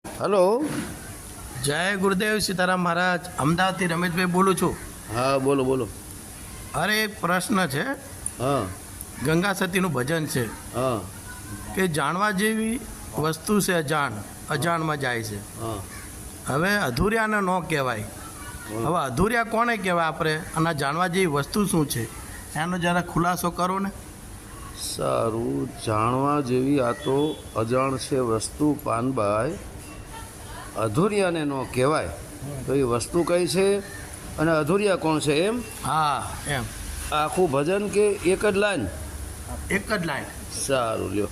Hello. જય ગુરુદેવ સીતારામ મહારાજ. અમદાવાદથી રમેશભાઈ બોલું છું. હા, બોલો બોલો. અરે એક પ્રશ્ન છે. હા ગંગા સતીનું ભજન છે હા કે જાણવા જેવી વસ્તુ છે અજાણમાં જાય છે. હા હવે અધૂર્યાને ન કહેવાય. હવે અધૂર્યા કોને કહેવાય આપણે? અને જાણવા જેવી વસ્તુ શું છે એનો જરા ખુલાસો કરો ને. સારું. જાણવા જેવી આ તો અજાણ છે વસ્તુ પાનબાઈ, અધૂરિયાને ન કહેવાય. તો એ વસ્તુ કઈ છે અને અધૂરિયા કોણ છે એમ? હા એમ. આખું ભજન કે એક જ લાઈન? એક જ લાઈન. સારું, લ્યો.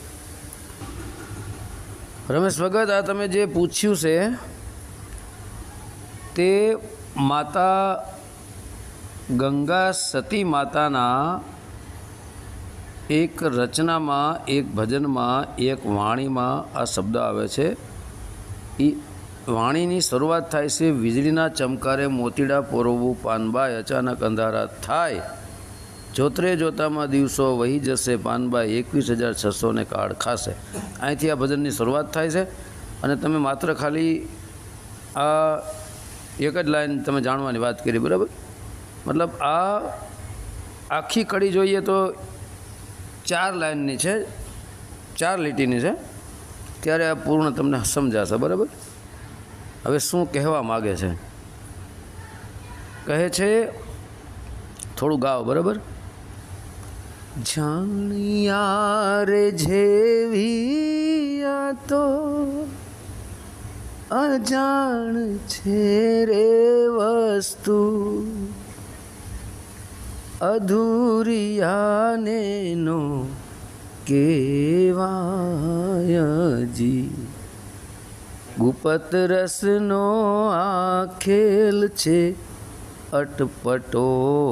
રમેશ ભગત, આ તમે જે પૂછ્યું છે તે માતા ગંગા સતી માતાના એક રચનામાં, એક ભજનમાં, એક વાણીમાં આ શબ્દ આવે છે. એ વાણીની શરૂઆત થાય છે: વીજળીના ચમકારે મોતીડા પોરવવું પાનબાઈ, અચાનક અંધારા થાય, જોતરે જોતામાં દિવસો વહી જશે પાનબાઈ, 21,600 કાળ ખાશે. અહીંથી આ ભજનની શરૂઆત થાય છે. અને તમે માત્ર ખાલી આ એક જ લાઈન તમે જાણવાની વાત કરી, બરાબર? મતલબ આ આખી કડી જોઈએ તો 4 લાઈનની છે, 4 લીટીની છે. ત્યારે આ પૂર્ણ તમને સમજાશે, બરાબર? હવે શું કહેવા માગે છે? કહે છે, થોડું ગાઓ, બરાબર? જાણ્યા રે જેવી આ તો અજાણ છે રે વસ્તુ, અધૂરિયાને નો કેવાયજી, ગુપત રસનો આ ખેલ છે અટપટોને,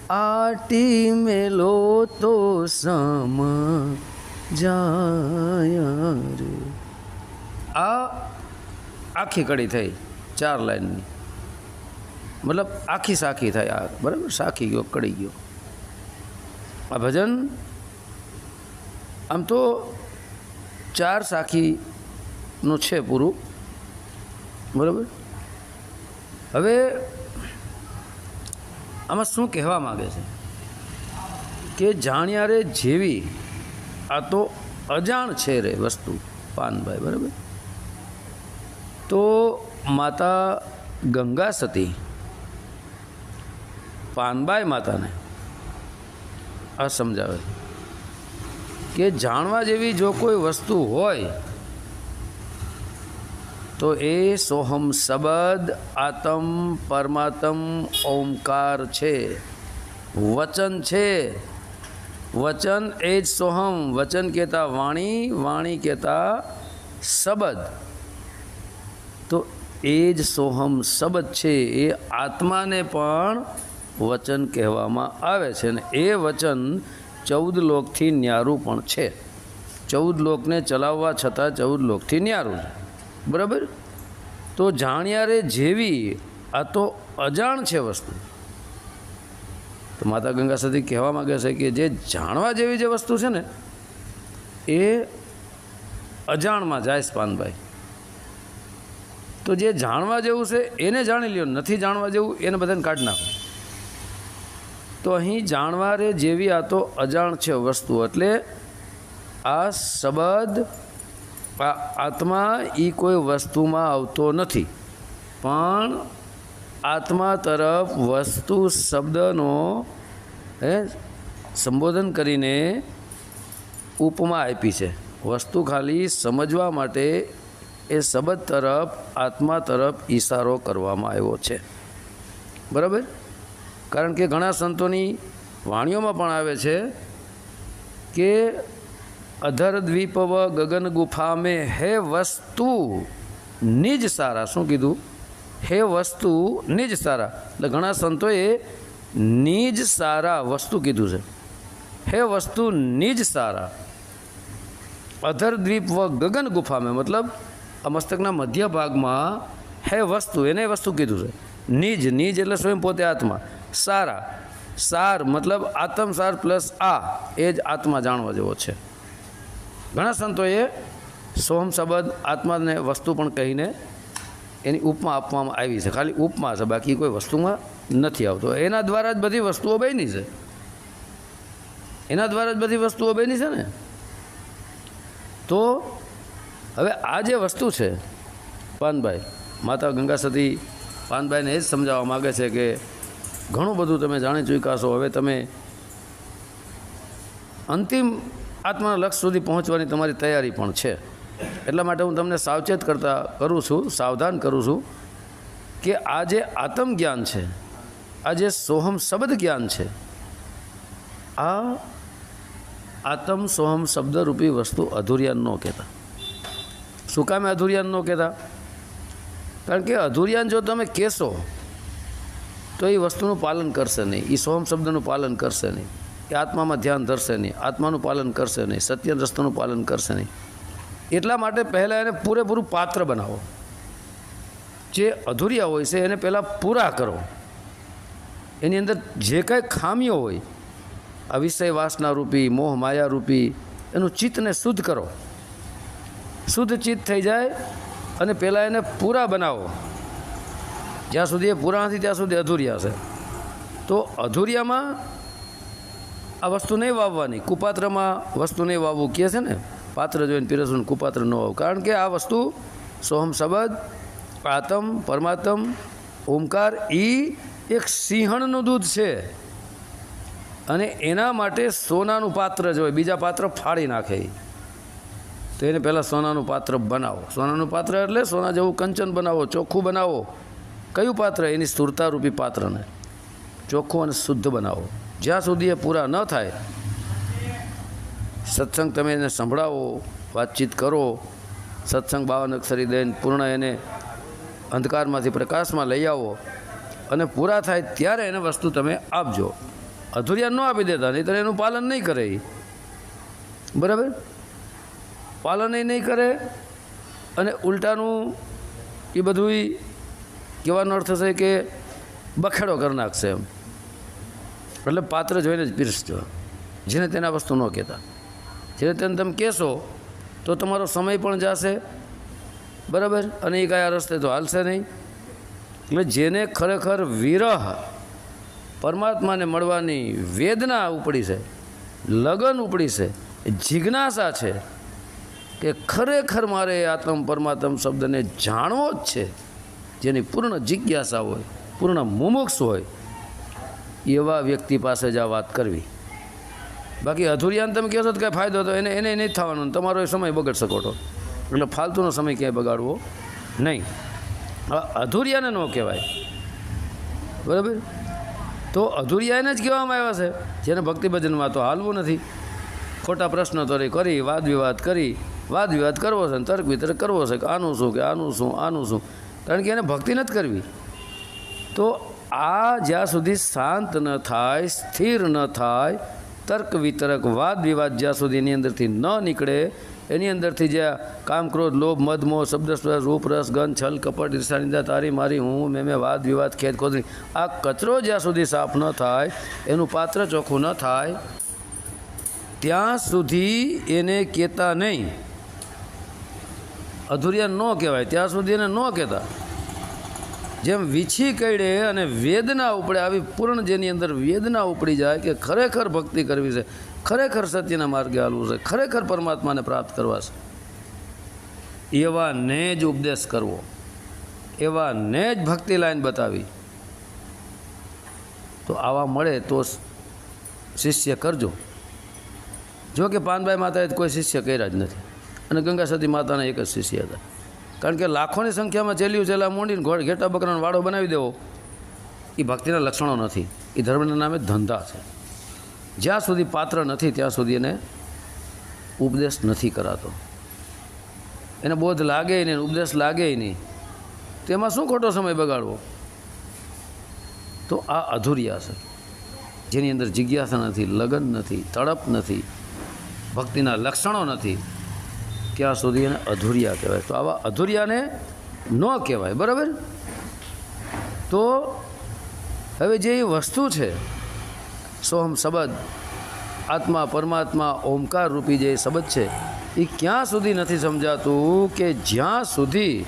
આટી મેલો તો સમ જાય રે. આ આખી કડી થઈ 4 લાઈનની. મતલબ આખી સાખી થાય આ, બરાબર? સાખી ગયો, કડી ગયો આ ભજન. આમ તો 4 સાખીનું છે પૂરું, બરાબર? હવે આમાં શું કહેવા માગે છે કે જાણ્યા રે જેવી આ તો અજાણ છે રે વસ્તુ પાનભાઈ, બરાબર? તો માતા ગંગા સતી પાનબાઈ માતાને આ સમજાવે કે જાણવા જેવી જો કોઈ વસ્તુ હોય તો એ સોહમ શબ્દ, આતમ, પરમાત્મ, ઓમકાર છે, વચન છે. વચન એ જ સોહમ. વચન કહેતા વાણી, વાણી કહેતા શબ્દ. તો એ જ સોહમ શબ્દ છે. એ આત્માને પણ વચન કહેવામાં આવે છે. અને એ વચન 14 લોકથી ન્યારું પણ છે. 14 લોકને ચલાવવા છતાં 14 લોકથી ન્યારું છે, બરાબર? તો જાણ્યા રે જેવી આ તો અજાણ છે વસ્તુ. તો માતા ગંગા સતી કહેવા માગે છે કે જે જાણવા જેવી જે વસ્તુ છે ને એ અજાણમાં જાય પાનભાઈ. તો જે જાણવા જેવું છે એને જાણી લ્યો, નથી જાણવા જેવું એને બધાને કાઢી નાખો. તો અહીં જાણવા રે જેવી આ તો અજાણ છે વસ્તુ, એટલે આ શબ્દ, આ આત્મા એ કોઈ વસ્તુમાં આવતો નથી, પણ આત્મા તરફ વસ્તુ શબ્દનો સંબોધન કરીને ઉપમા આપી છે. વસ્તુ ખાલી સમજવા માટે એ શબ્દ તરફ, આત્મા તરફ ઈશારો કરવામાં આવ્યો છે, બરાબર? કારણ કે ઘણા સંતોની વાણીઓમાં પણ આવે છે કે અધર દ્વીપવ ગગન ગુફા મેં હે વસ્તુ નિજ સારા. શું કીધું? હે વસ્તુ નિજ સારા. એટલે ઘણા સંતોએ નિજ સારા વસ્તુ કીધું છે. હે વસ્તુ નિજ સારા. અધર દ્વીપ વ ગગન ગુફા મેં, મતલબ આ મસ્તકના મધ્ય ભાગમાં હે વસ્તુ, એને વસ્તુ કીધું છે. નિજ, નિજ એટલે સ્વયં પોતે આત્મા. સારા, સાર મતલબ આત્મસાર પ્લસ આ, એ જ આત્મા જાણવા જેવો છે. ઘણા સંતોએ સોહમ શબ્દ આત્માને વસ્તુ પણ કહીને એની ઉપમા આપવામાં આવી છે, ખાલી ઉપમા છે, બાકી કોઈ વસ્તુમાં નથી આવતો. એના દ્વારા જ બધી વસ્તુઓ બની છે, એના દ્વારા જ બધી વસ્તુઓ બની છે ને. તો હવે આ જે વસ્તુ છે, પાનભાઈ, માતા ગંગા સતી પાનભાઈને એ જ સમજાવવા માગે છે કે ઘણું બધું તમે જાણી ચૂક્યા છો, હવે તમે અંતિમ આત્માના લક્ષ્ય સુધી પહોંચવાની તમારી તૈયારી પણ છે. એટલા માટે હું તમને સાવચેત કરું છું, સાવધાન કરું છું કે આ જે આત્મ જ્ઞાન છે, આ જે સોહમ શબ્દ જ્ઞાન છે, આ આત્મ સોહમ શબ્દરૂપી વસ્તુ અધૂરિયાન ન કહેતા. શું કામે અધૂરિયાન ન કહેતા? કારણ કે અધૂરિયાન જો તમે કહેશો તો એ વસ્તુનું પાલન કરશે નહીં, એ સોહમ શબ્દનું પાલન કરશે નહીં, એ આત્મામાં ધ્યાન ધરશે નહીં, આત્માનું પાલન કરશે નહીં, સત્ય રસ્તાનું પાલન કરશે નહીં. એટલા માટે પહેલાં એને પૂરેપૂરું પાત્ર બનાવો. જે અધૂરિયા હોય છે એને પહેલાં પૂરા કરો. એની અંદર જે કાંઈ ખામીઓ હોય, આ વિષય વાસના રૂપી, મોહ માયા રૂપી, એનું ચિત્તને શુદ્ધ કરો. શુદ્ધ ચિત્ત થઈ જાય અને પહેલાં એને પૂરા બનાવો. જ્યાં સુધી એ પૂરા નથી ત્યાં સુધી અધૂરિયા છે. તો અધૂરિયામાં આ વસ્તુ નહીં વાવવાની, કુપાત્રમાં વસ્તુ નહીં વાવવું કહે છે ને, પાત્ર જોઈને પીરસવું, કુપાત્ર ન વાવવું. કારણ કે આ વસ્તુ સોહમ શબ્દ, આત્મ, પરમાત્મ, ઓમકાર, એ એક સિંહણનું દૂધ છે અને એના માટે સોનાનું પાત્ર જ હોય, બીજા પાત્ર ફાડી નાખે. તો એને પહેલાં સોનાનું પાત્ર બનાવો. સોનાનું પાત્ર એટલે સોના જેવું કંચન બનાવો, ચોખ્ખું બનાવો. કયું પાત્ર? એની સ્થૂળતારૂપી પાત્રને ચોખ્ખું અને શુદ્ધ બનાવો. જ્યાં સુધી એ પૂરા ન થાય, સત્સંગ તમે એને સંભળાવો, વાતચીત કરો, સત્સંગ 52 અક્ષરી દઈને પૂર્ણ એને અંધકારમાંથી પ્રકાશમાં લઈ આવો અને પૂરા થાય ત્યારે એને વસ્તુ તમે આપજો. અધૂરિયા ન આપી દેતા, નહીંતર એનું પાલન નહીં કરે. બરાબર? પાલન એ નહીં કરે અને ઉલટાનું એ બધું કહેવાનો અર્થ છે કે બખેડો કરી નાખશે એમ. એટલે પાત્ર જોઈને જ પીરસજો. જેને તેના વસ્તુ ન કહેતા. જેને તેને તમે કહેશો તો તમારો સમય પણ જશે, બરાબર, અને એ કાંઈ આ રસ્તે તો હાલશે નહીં. એટલે જેને ખરેખર વિરહ, પરમાત્માને મળવાની વેદના ઉપડી છે, લગન ઉપડી છે, જિજ્ઞાસા છે કે ખરેખર મારે આત્મ પરમાત્મ શબ્દને જાણવો જ છે, જેની પૂર્ણ જિજ્ઞાસા હોય, પૂર્ણ મુમુક્ષ હોય, એવા વ્યક્તિ પાસે જ આ વાત કરવી. બાકી અધૂરિયાને તમે કહેશો તો કાંઈ ફાયદો તો એને નહીં થવાનો, તમારો એ સમય બગડશે ખોટો. એટલે ફાલતુનો સમય ક્યાંય બગાડવો નહીં. હવે અધૂરિયાને ન કહેવાય, બરાબર? તો અધૂરિયાને જ કહેવામાં આવ્યા છે, જેને ભક્તિ ભજનમાં તો હાલવું નથી. ખોટા પ્રશ્નોત્તરી કરી, વાદ વિવાદ કરવો છે, તર્ક વિતર્ક કરવો છે કે આનું શું, કે આનું શું, આનું શું, કારણ કે એને ભક્તિ નથી કરવી. તો આ જ્યાં સુધી શાંત ન થાય, સ્થિર ન થાય, તર્ક વિતર્ક, વાદ વિવાદ જ્યાં સુધી એની અંદરથી ન નીકળે, એની અંદરથી જે કામ, ક્રોધ, લોભ, મદ, મોહ, શબ્દ, સ્પર્શ, રૂપ, રસ, ગંધ, છલ, કપટ, ઈર્ષા, નિંદા, તારી મારી, હું, મેં, વાદ વિવાદ, ખેદ ખોદણી, આ કચરો જ્યાં સુધી સાફ ન થાય, એનું પાત્ર ચોખ્ખું ન થાય, ત્યાં સુધી એને કહેતા નહીં. અધૂરિયા ન કહેવાય ત્યાં સુધી એને ન કહેતા. જેમ વીછી કઈડે અને વેદના ઉપડે, આવી પૂર્ણ જેની અંદર વેદના ઉપડી જાય કે ખરેખર ભક્તિ કરવી છે, ખરેખર સત્યના માર્ગે હાલવું છે, ખરેખર પરમાત્માને પ્રાપ્ત કરવા છે, એવાને જ ઉપદેશ કરવો, એવાને જ ભક્તિ લાઈન બતાવી. તો આવા મળે તો શિષ્ય કરજો. જો કે પાનભાઈ માતાએ કોઈ શિષ્ય કર્યા જ નથી અને ગંગા સતી માતાના એક જ શિષ્ય હતા. કારણ કે લાખોની સંખ્યામાં ચેલ્યું ચેલા મોંડીને ઘેટા બકરાનો વાડો બનાવી દેવો એ ભક્તિના લક્ષણો નથી, એ ધર્મના નામે ધંધા છે. જ્યાં સુધી પાત્ર નથી ત્યાં સુધી એને ઉપદેશ નથી કરાતો. એને બોધ લાગે નહીં, ઉપદેશ લાગે નહીં, તેમાં શું ખોટો સમય બગાડવો? તો આ અધૂરિયા છે, જેની અંદર જિજ્ઞાસા નથી, લગન નથી, તડપ નથી, ભક્તિના લક્ષણો નથી, ત્યાં સુધી એને અધૂરિયા કહેવાય. તો આવા અધૂરિયાને ન કહેવાય, બરાબર? તો હવે જે વસ્તુ છે સોહમ શબ્દ, આત્મા પરમાત્મા ઓમકાર રૂપી જે શબ્દ છે, એ ક્યાં સુધી નથી સમજાતું કે જ્યાં સુધી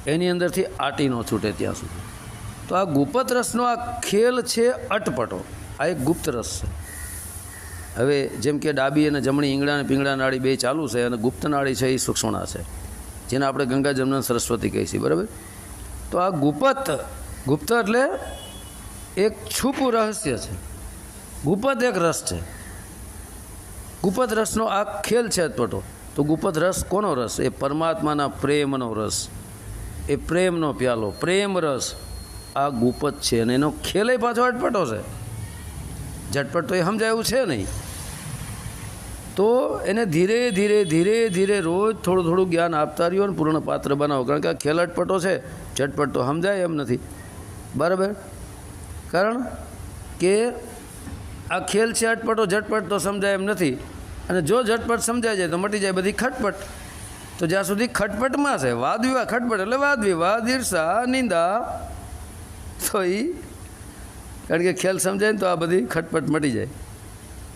એની અંદરથી આટી ન છૂટે ત્યાં સુધી. તો આ ગુપ્ત રસનો આ ખેલ છે અટપટો. આ એક ગુપ્ત રસ છે. હવે જેમ કે ડાબી અને જમણી ઈંગડા અને પીંગળા નાળી બે ચાલુ છે અને ગુપ્ત નાળી છે એ સૂક્ષ્મણા છે, જેને આપણે ગંગા જમના સરસ્વતી કહીએ છીએ, બરાબર. તો આ ગુપ્ત એટલે એક છુપું રહસ્ય છે. ગુપ્ત એક રસ છે. ગુપ્ત રસનો આ ખેલ છે અટપટો. તો ગુપ્ત રસ કોનો રસ? એ પરમાત્માના પ્રેમનો રસ, એ પ્રેમનો પ્યાલો, પ્રેમ રસ. આ ગુપ્ત છે અને એનો ખેલે પાછો અટપટો છે. ઝટપટ તો એ સમજાય એવું છે નહીં. તો એને ધીરે ધીરે ધીરે ધીરે રોજ થોડું થોડું જ્ઞાન આપતા રહ્યો અને પૂર્ણ પાત્ર બનાવો. કારણ કે આ ખેલ અટપટો છે, ઝટપટ તો સમજાય એમ નથી, બરાબર. કારણ કે આ ખેલ છે અટપટો, ઝટપટ તો સમજાય એમ નથી. અને જો ઝટપટ સમજાય જાય તો મટી જાય બધી ખટપટ. તો જ્યાં સુધી ખટપટમાં છે, વાદ વિવાદ, ખટપટ એટલે વાદ વિવાદ, ઈર્ષા, નિંદા, તો એ કારણ કે ખેલ સમજાય ને તો આ બધી ખટપટ મટી જાય.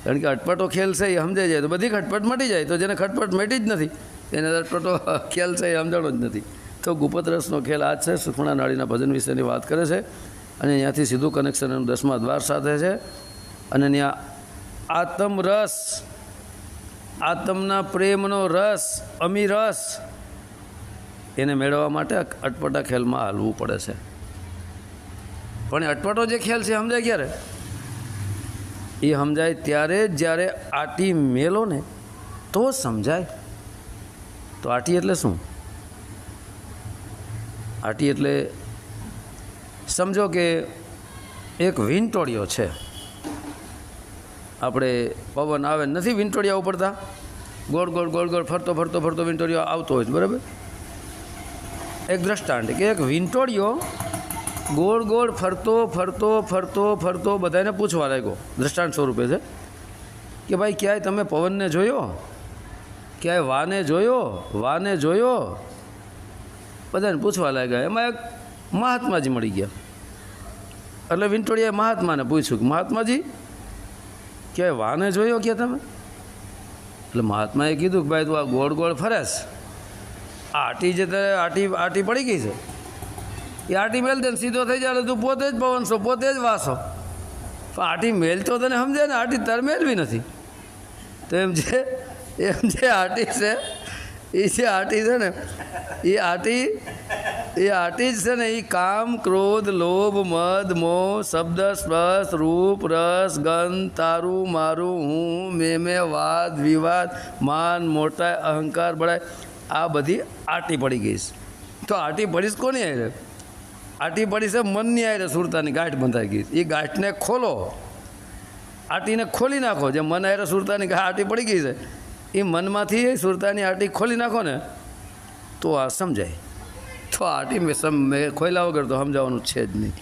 કારણ કે અટપટો ખેલ છે એ સમજાઈ જાય તો બધી ખટપટ મટી જાય. તો જેને ખટપટ મટી જ નથી એને અટપટો ખેલ છે એ સમજાણો જ નથી. તો ગુપ્ત રસનો ખેલ આ જ છે. સુખમણા નાળીના ભજન વિશેની વાત કરે છે અને અહીંયાથી સીધું કનેક્શન એનું 10મા દ્વાર સાથે છે. અને ત્યાં આત્મરસ, આત્મના પ્રેમનો રસ, અમી રસ, એને મેળવવા માટે અટપટા ખેલમાં હાલવું પડે છે. પણ એ અટપટો જે ખેલ છે સમજાય ક્યારે? એ સમજાય ત્યારે જ્યારે આટી મેલો ને તો સમજાય. તો આટી એટલે શું? આટી એટલે સમજો કે એક વીંટોળિયો છે. આપણે પવન આવે નથી વીંટોળિયા ઉપડતા, ગોળ ગોળ ગોળ ગોળ ફરતો ફરતો ફરતો વીંટોળિયો આવતો હોય, બરાબર. એક દ્રષ્ટાંત કે એક વીંટોળિયો ગોળ ગોળ ફરતો ફરતો ફરતો ફરતો બધાને પૂછવા લાગ્યો, દ્રષ્ટાંત સ્વરૂપે છે કે ભાઈ ક્યાંય તમે પવનને જોયો? ક્યાંય વાને જોયો? વાને જોયો? બધાને પૂછવા લાગ્યા. એમાં એક મહાત્માજી મળી ગયા. એટલે વીંટોળિયાએ મહાત્માને પૂછ્યું કે મહાત્માજી ક્યાંય વાને જોયો કે તમે? એટલે મહાત્માએ કીધું કે ભાઈ તું આ ગોળ ગોળ ફરેશ, આટી જે તારે આટી પડી ગઈ છે, એ આટી મેલતે ને સીધો થઈ જાય તું પોતે જ પવન છો, પોતે જ વાસો. પણ આટી મેલતો તને સમજે ને, આટી તારે મેળવી નથી. તો એમ જે આટી છે એ જે આટી છે ને એ આટી જ છે ને એ કામ, ક્રોધ, લોભ, મદ, મોહ, શબ્દ, સ્પર્શ, રૂપ, રસ, ગંધ, તારું, મારું, હું, મેં, વાદ વિવાદ, માન, મોટાઈ, અહંકાર, બળાઈ, આ બધી આટી પડી ગઈ છે. તો આટી પડીશ કોની આરે? આટી પડી છે મનની આરે, સુરતાની ગાંઠ બંધાઈ ગઈ. એ ગાંઠને ખોલો, આટીને ખોલી નાખો. જે મન આરે સુરતાની આટી પડી ગઈ છે એ મનમાંથી સુરતાની આટી ખોલી નાખો ને તો આ સમજાય. તો આટી ખોલ્યા વગર તો સમજાવવાનું છે જ નહીં.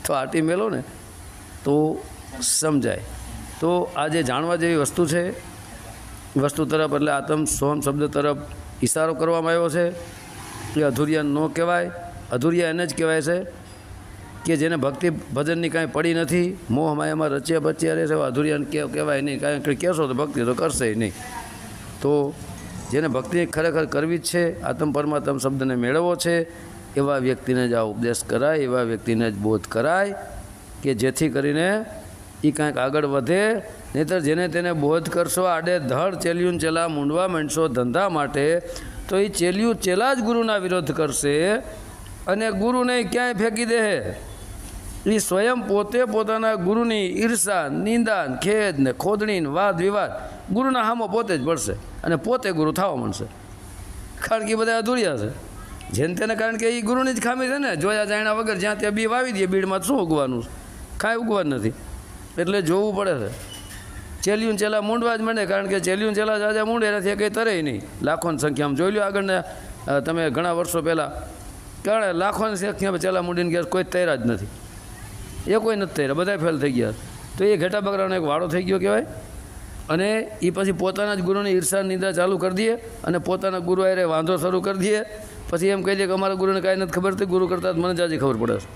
તો આટી મેલો ને તો સમજાય. તો આ જે જાણવા જેવી વસ્તુ છે, વસ્તુ તરફ એટલે આત્મ સોહમ શબ્દ તરફ ઇશારો કરવામાં આવ્યો છે. એ અધૂરિયા ન કહેવાય. અધૂરિયા એને જ કહેવાય છે કે જેને ભક્તિ ભજનની કાંઈ પડી નથી, મોહ માયામાં રચ્યા બચ્યા રહે છે. અધૂરિયાને કહેવાય નહીં. કાંઈ કહેશો તો ભક્તિ તો કરશે નહીં. તો જેને ભક્તિ ખરેખર કરવી જ છે, આત્મ પરમાત્મ શબ્દને મેળવવો છે, એવા વ્યક્તિને જ આ ઉપદેશ કરાય, એવા વ્યક્તિને જ બોધ કરાય કે જેથી કરીને એ કાંઈક આગળ વધે. નહીંતર જેને તેને બોધ કરશો આડે ધડ ચેલ્યું ચેલા મૂંડવા માંડશો ધંધા માટે, તો એ ચેલ્યું ચેલા જ ગુરુના વિરોધ કરશે અને ગુરુને ક્યાંય ફેંકી દે. એ સ્વયં પોતે પોતાના ગુરુની ઈર્ષા, નિંદા, ખેદ ને ખોદણી, વાદ વિવાદ ગુરુના હામો પોતે જ પડશે અને પોતે ગુરુ થવા માંડશે. કારણ કે એ બધા અધૂરિયા છે જેને તેને. કારણ કે એ ગુરુની જ ખામી છે ને. જોયા જાણ્યા વગર જ્યાં ત્યાં બી વાવી દે, બીડમાં શું ઉગવાનું? કાંઈ ઉગવાનું નથી. એટલે જોવું પડે છે. ચેલ્યું ચેલા મૂંડવા જ મળે. કારણ કે ચેલ્યું ચેલા જાજા મૂંડે નથી, કંઈ તરે નહીં. લાખોની સંખ્યામાં જોઈ લો આગળના તમે ઘણા વર્ષો પહેલાં કારણ લાખોની સંખ્યામાં ચેલા મૂંડીને ગયા કોઈ તૈયાર જ નથી. એ કોઈ નથી તૈયાર, બધા ફેલ થઈ ગયા. તો એ ઘેટા બકરાનો એક વાળો થઈ ગયો કહેવાય. અને એ પછી પોતાના જ ગુરુની ઈર્ષા નિંદા ચાલુ કરી દે અને પોતાના ગુરુ આરે વાંધો શરૂ કરી દે. પછી એમ કહી દે કે અમારા ગુરુને કાંઈ નથી ખબર હતી, ગુરુ કરતાં મને જાજી ખબર પડે છે.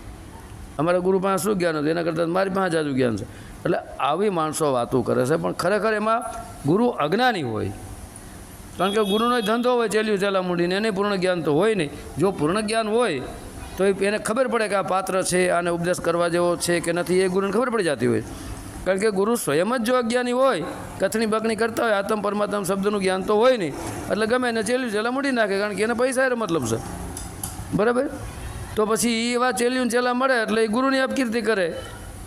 અમારા ગુરુ પાસે શું જ્ઞાન હતું, એના કરતાં મારી પાસે જાજુ જ્ઞાન છે. એટલે આવી માણસો વાતો કરે છે, પણ ખરેખર એમાં ગુરુ અજ્ઞાની હોય. કારણ કે ગુરુનો ધંધો હોય ચેલ્યું ચેલા મૂડીને, એને પૂર્ણ જ્ઞાન તો હોય નહીં. જો પૂર્ણ જ્ઞાન હોય તો એને ખબર પડે કે આ પાત્ર છે, આને ઉપદેશ કરવા જેવો છે કે નથી, એ ગુરુને ખબર પડી જતી હોય. કારણ કે ગુરુ સ્વયં જ જો અજ્ઞાની હોય, કથણી બકણી કરતા હોય, આત્મ પરમાત્મ શબ્દનું જ્ઞાન તો હોય નહીં, એટલે ગમે એને ચેલ્યું ચેલા મૂડી નાખે, કારણ કે એને પૈસા એ મતલબ છે. બરાબર? તો પછી એ એવા ચેલ્યું ચેલા મળે એટલે એ ગુરુની અપકીર્તિ કરે.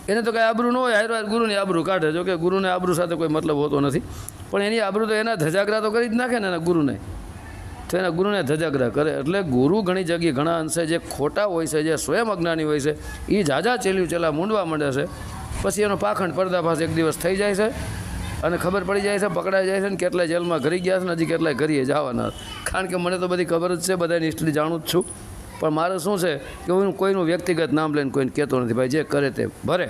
એને તો કાંઈ આબરૂ ન હોય, હારો ગુરુની આબરૂ કાઢે. જો કે ગુરુને આબરૂ સાથે કોઈ મતલબ હોતો નથી, પણ એની આબરૂ તો એના ધજાગરા તો કરી જ નાખે ને એના ગુરુને, તો એના ગુરુને ધજાગરા કરે. એટલે ગુરુ ઘણી જગ્યાએ ઘણા અંશે જે ખોટા હોય છે, જે સ્વયં અજ્ઞાની હોય છે, એ ઝાઝા ચેલ્યું ચેલા મૂંડવા માંડે છે. પછી એનો પાખંડ પર્દાફાશ એક દિવસ થઈ જાય છે અને ખબર પડી જાય છે, પકડાઈ જાય છે ને કેટલાય જેલમાં ઘરી ગયા છે ને હજી કેટલાય ઘરીએ જવાના. કારણ કે મને તો બધી ખબર જ છે, બધાની હિસ્ટ્રી જાણું જ છું. પણ મારે શું છે કે હું કોઈનું વ્યક્તિગત નામ લઈને કોઈને કહેતો નથી. ભાઈ જે કરે તે ભરે.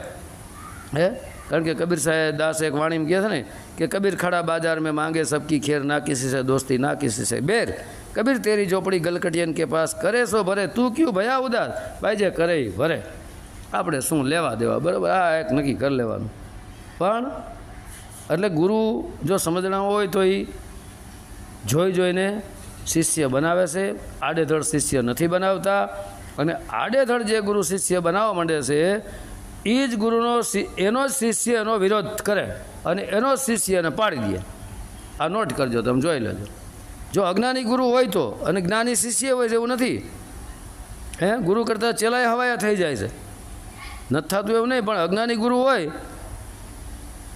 હે? કારણ કે કબીર સાહેબ દાસ એક વાણીમાં કહે છે ને કે કબીર ખડા બાજાર મેં માંગે સબકી ખેર, ના કિસી સે દોસ્તી ના કિસી સે બેર, કબીર તેરી ચોપડી ગલકટિયન કે પાસ, કરે સો ભરે તું ક્યું ભયા ઉદાસ. ભાઈ જે કરે એ ભરે, આપણે શું લેવા દેવા. બરાબર? આ એક નક્કી કરી લેવાનું. પણ એટલે ગુરુ જો સમજણા હોય તો એ જોઈ જોઈને શિષ્ય બનાવે છે, આડેધડ શિષ્ય નથી બનાવતા. અને આડેધડ જે ગુરુ શિષ્ય બનાવવા માંડે છે એ જ ગુરુનો એનો જ શિષ્ય એનો વિરોધ કરે અને એનો જ શિષ્ય એને પાડી દે. આ નોટ કરજો, તમે જોઈ લેજો. જો અજ્ઞાની ગુરુ હોય તો, અને જ્ઞાની શિષ્ય હોય છે એવું નથી. હે? ગુરુ કરતાં ચેલાય હવાયા થઈ જાય છે, નથી થતું એવું નહીં. પણ અજ્ઞાની ગુરુ હોય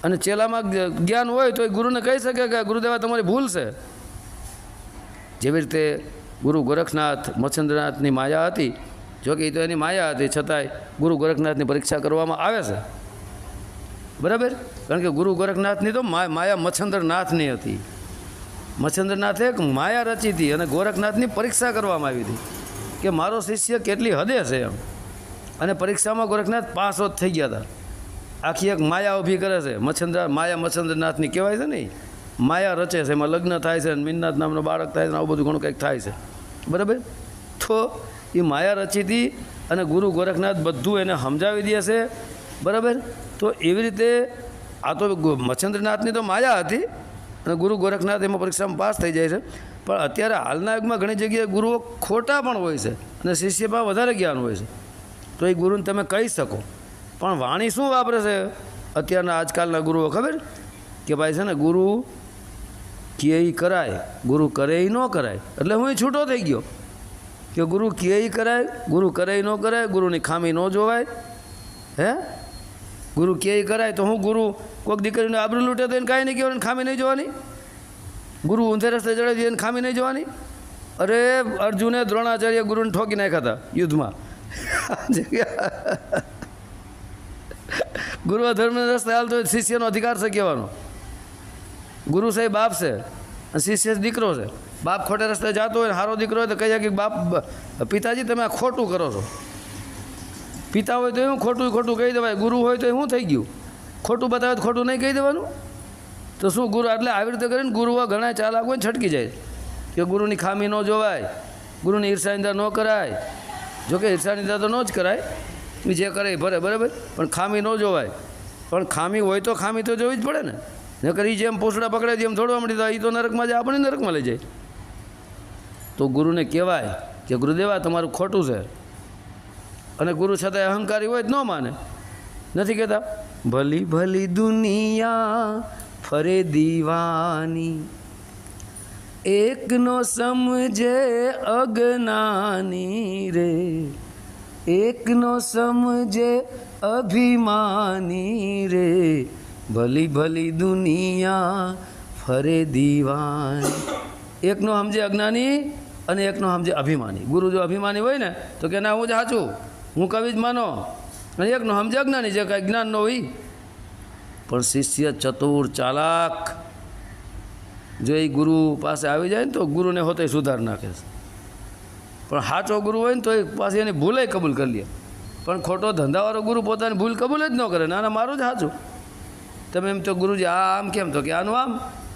અને ચેલામાં જ્ઞાન હોય તો એ ગુરુને કહી શકે કે ગુરુદેવા તમારી ભૂલ છે. જેવી રીતે ગુરુ ગોરખનાથ મચ્છન્દ્રનાથની માયા હતી, જોકે એ તો એની માયા હતી, છતાંય ગુરુ ગોરખનાથની પરીક્ષા કરવામાં આવે છે. બરાબર? કારણ કે ગુરુ ગોરખનાથની તો માયા મચ્છન્દ્રનાથની હતી. મચ્છન્દ્રનાથે એક માયા રચી હતી અને ગોરખનાથની પરીક્ષા કરવામાં આવી હતી કે મારો શિષ્ય કેટલી હદે છે એમ. અને પરીક્ષામાં ગોરખનાથ પાસ જ થઈ ગયા હતા. આખી એક માયા ઊભી કરે છે. માયા મચ્છન્દ્રનાથની કહેવાય છે ને, માયા રચે છે, એમાં લગ્ન થાય છે, મીનનાથ નામનો બાળક થાય છે, આવું બધું ઘણું કંઈક થાય છે. બરાબર? તો એ માયા રચી હતી અને ગુરુ ગોરખનાથ બધું એને સમજાવી દે છે. બરાબર? તો એવી રીતે આ તો મચ્છન્દ્રનાથની તો માયા હતી અને ગુરુ ગોરખનાથ એમાં પરીક્ષામાં પાસ થઈ જાય છે. પણ અત્યારે હાલના યુગમાં ઘણી જગ્યાએ ગુરુઓ ખોટા પણ હોય છે અને શિષ્યમાં વધારે જ્ઞાન હોય છે. તો એ ગુરુને તમે કહી શકો, પણ વાણી શું વાપરે છે અત્યારના આજકાલના ગુરુઓ ખબર કે ભાઈ છે ને ગુરુ કે કરાય, ગુરુ કરે ન કરાય. એટલે હું છૂટો થઈ ગયો કે ગુરુ કે કરાય, ગુરુ કરે ન કરાય, ગુરુની ખામી ન જોવાય. હે? ગુરુ કે કરાય તો હું ગુરુ કોઈક દીકરીને આબરૂ લૂંટે તો એને કાંઈ નહીં કહેવાનું, ખામી નહીં જોવાની. ગુરુ ઊંધે રસ્તે ચડાવી એને ખામી નહીં જોવાની. અરે અર્જુને દ્રોણાચાર્ય ગુરુને ઠોકી નાખ્યા હતા યુદ્ધમાં. ગુરુ ધર્મના રસ્તે હાલતો શિષ્યનો અધિકાર છે કહેવાનો. ગુરુ સાહેબ બાપ છે અને શિષ્ય દીકરો છે. બાપ ખોટે રસ્તે જતો હોય, સારો દીકરો હોય તો કહે કે બાપ પિતાજી તમે આ ખોટું કરો છો. પિતા હોય તો એવું ખોટું ખોટું કહી દેવાય, ગુરુ હોય તો એ શું થઈ ગયું? ખોટું બતાવે તો ખોટું નહીં કહી દેવાનું. તો શું ગુરુ એટલે આવી રીતે કરીને ગુરુઓ ઘણા ચાલાક હોય છટકી જાય કે ગુરુની ખામી ન જોવાય, ગુરુની ઈર્ષાનિંદા ન કરાય. જોકે ઈર્ષાનિંદા તો ન જ કરાય, જે કરે ભરે. બરાબર? પણ ખામી ન જોવાય. પણ ખામી હોય તો ખામી તો જોવી જ પડે ને. નકર એ જેમ પૂછડા પકડાય એમ થોડવા મળી જાય, એ તો નરકમાં જાય, આપણે નરકમાં લઈ જાય. તો ગુરુને કહેવાય કે ગુરુદેવા તમારું ખોટું છે. અને ગુરુ છતાંય અહંકારી હોય જ ન માને. નથી કહેતા ભલી ભલી દુનિયા ફરે દીવાની, એકનો સમજે અજ્ઞાની રે, એકનો સમજે અભિમાની રે, ભલી ભલી દુનિયા ફરે દીવાની. એકનો સમજે અજ્ઞાની અને એકનો સમજે અભિમાની. ગુરુ જો અભિમાની હોય ને તો કે ના હું જ સાચું, હું કવિ જ માનો. અને એકનો સમજે અજ્ઞાની, જે કાંઈ જ્ઞાન ન હોય. પણ શિષ્ય ચતુર ચાલાક જો એ ગુરુ પાસે આવી જાય ને તો ગુરુને હોતે સુધાર નાખે છે. પણ સાચો ગુરુ હોય ને તો એ પાછી એની ભૂલે કબૂલ કરી લે. પણ ખોટો ધંધાવાળો ગુરુ પોતાની ભૂલ કબૂલ જ ન કરે. ના મારું જ સાચું. તમે એમ તો ગુરુજી આ આમ કેમ, તો કે આનું આમ,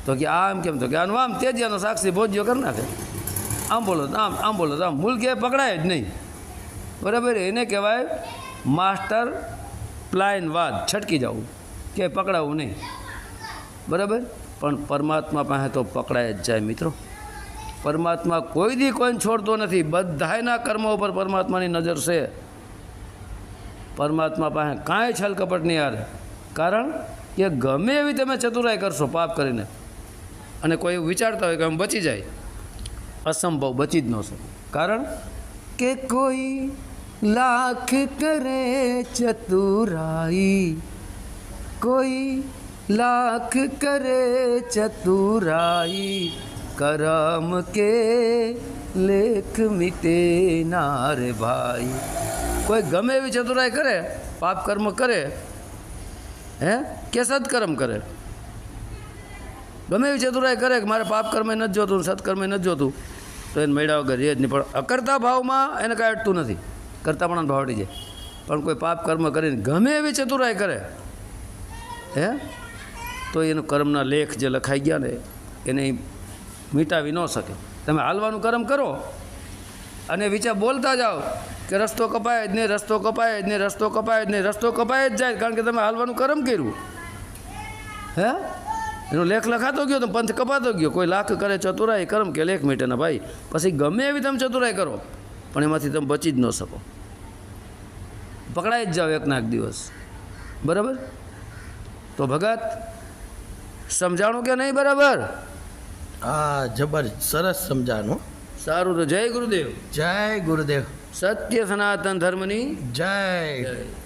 તો કે આમ કેમ, તો કે આનું આમ. તે જ એનો સાક્ષી ભોજ્યો કરી નાખે. આમ બોલો તો આમ, આમ બોલો તો આમ. ભૂલ કે પકડાય જ નહીં. બરાબર? એને કહેવાય માસ્ટર પ્લાન વાત, છટકી જવું કે પકડાવું નહીં. બરાબર? પણ પરમાત્મા પાસે તો પકડાય જ જાય મિત્રો. પરમાત્મા કોઈ દી કોઈને છોડતો નથી. બધાયના કર્મો ઉપર પરમાત્માની નજર છે. પરમાત્મા પાસે કાંઈ છલ કપટ નહીં આવે. કારણ કે ગમે એવી તમે ચતુરાઈ કરશો પાપ કરીને, અને કોઈ એવું વિચારતા હોય કે આમ બચી જાય, અસંભવ, બચી જ ન શકે. કારણ કે કોઈ લાખ કરે ચતુરાઈ, કોઈ લાખ કરે ચતુરાઈ, કરમ કે લેખ મિટે ના રે ભાઈ. કોઈ ગમે એવી ચતુરાઈ કરે, પાપ કર્મ કરે, હે કે સત્કર્મ કરે, ગમે એવી ચતુરાઈ કરે કે મારે પાપ કર્મ નથી જોતું, સત્કર્મ નથી જોતું, તો એને મેળા વગર એ જ નહીં. પણ અકર્તા ભાવમાં એને કાંઈ અટતું નથી, કરતાપણાનો ભાવ અટી જાય. પણ કોઈ પાપ કર્મ કરીને ગમે એવી ચતુરાઈ કરે, હે તો એનું કર્મના લેખ જે લખાઈ ગયા ને એને મીટાવી ન શકે. તમે હાલવાનું કર્મ કરો અને વિચાર બોલતા જાઓ કે રસ્તો કપાય જ નહીં, રસ્તો કપાય જ નહીં, રસ્તો કપાય જ નહીં, રસ્તો કપાય જ જાય, કારણ કે તમે હાલવાનું કર્મ કર્યું. હે એનો લેખ લખાતો ગયો તો પંથ કપાતો ગયો. કોઈ લાખ કરે ચતુરાઈ, કર્મ કે લેખ મીટે ના ભાઈ. પછી ગમે એવી તમે ચતુરાઈ કરો પણ એમાંથી તમે બચી જ ન શકો, પકડાઈ જ જાઓ એકના એક દિવસ. બરાબર? તો ભગત સમજાણું કે નહીં? બરાબર? હા, જબર, સરસ સમજાનું. સારું, તો જય ગુરુદેવ. જય ગુરુદેવ. સત્ય સનાતન ધર્મની જય. જય.